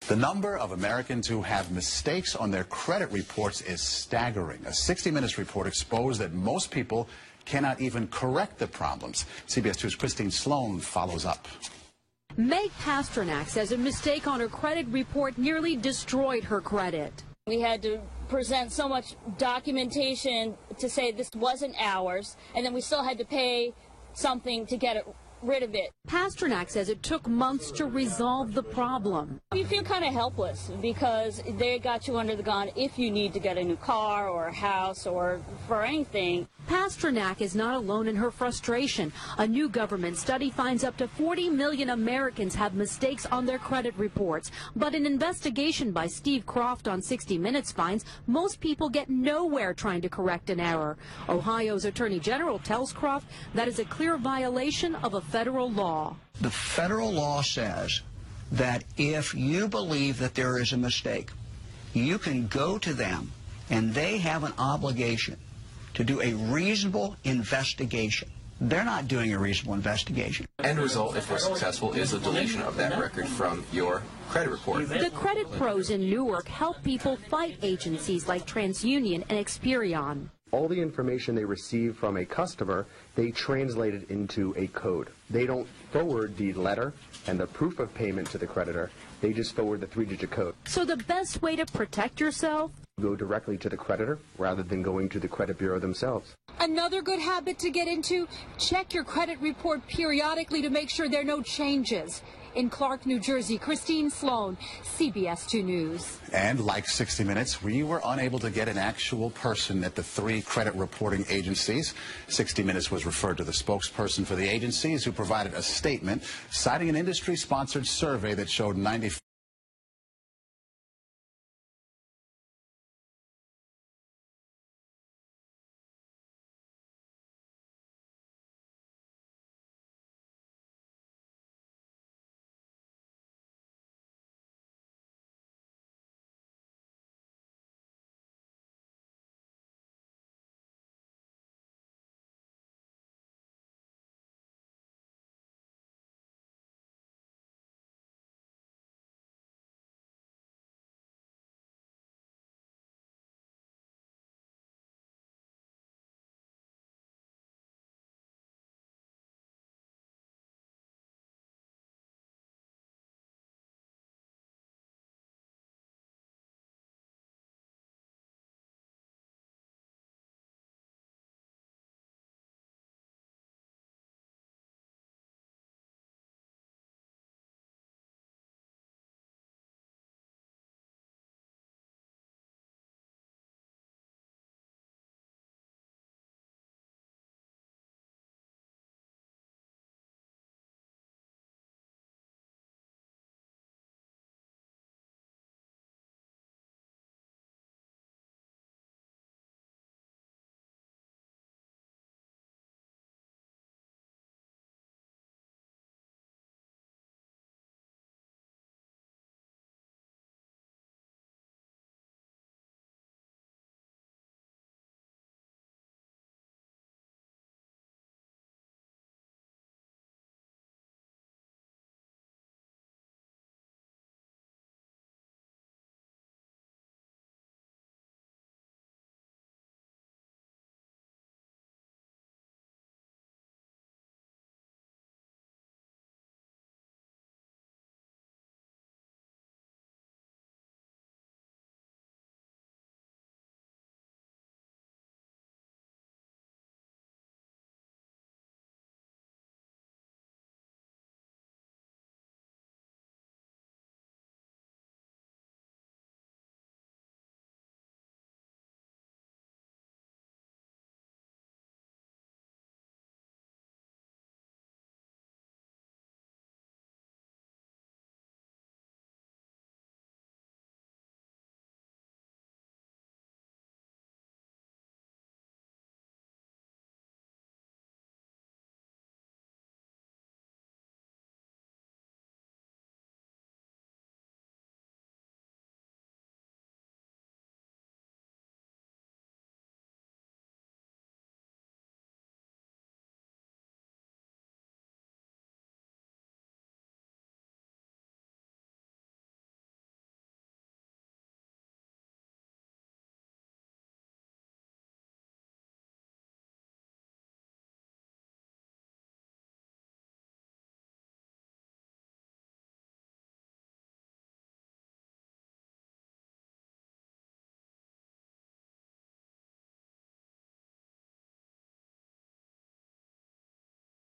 The number of Americans who have mistakes on their credit reports is staggering. A 60 Minutes report exposed that most people cannot even correct the problems. CBS 2's Christine Sloan follows up. Meg Pasternak says a mistake on her credit report nearly destroyed her credit. We had to present so much documentation to say this wasn't ours, and then we still had to pay something to get rid of it. Pasternak says it took months to resolve the problem. You feel kind of helpless because they got you under the gun if you need to get a new car or a house or for anything. Pasternak is not alone in her frustration. A new government study finds up to 40 million Americans have mistakes on their credit reports. But an investigation by Steve Croft on 60 Minutes finds most people get nowhere trying to correct an error. Ohio's Attorney General tells Croft that is a clear violation of a federal law. The federal law says that if you believe that there is a mistake, you can go to them and they have an obligation to do a reasonable investigation. They're not doing a reasonable investigation. End result, if we're successful, is a deletion of that record from your credit report. The credit pros in Newark help people fight agencies like TransUnion and Experian. All the information they receive from a customer, they translate it into a code. They don't forward the letter and the proof of payment to the creditor. They just forward the 3-digit code. So the best way to protect yourself? Go directly to the creditor rather than going to the credit bureau themselves. Another good habit to get into, check your credit report periodically to make sure there are no changes. In Clark, New Jersey, Christine Sloan, CBS 2 News. And like 60 Minutes, we were unable to get an actual person at the 3 credit reporting agencies. 60 Minutes was referred to the spokesperson for the agencies, who provided a statement citing an industry-sponsored survey that showed 95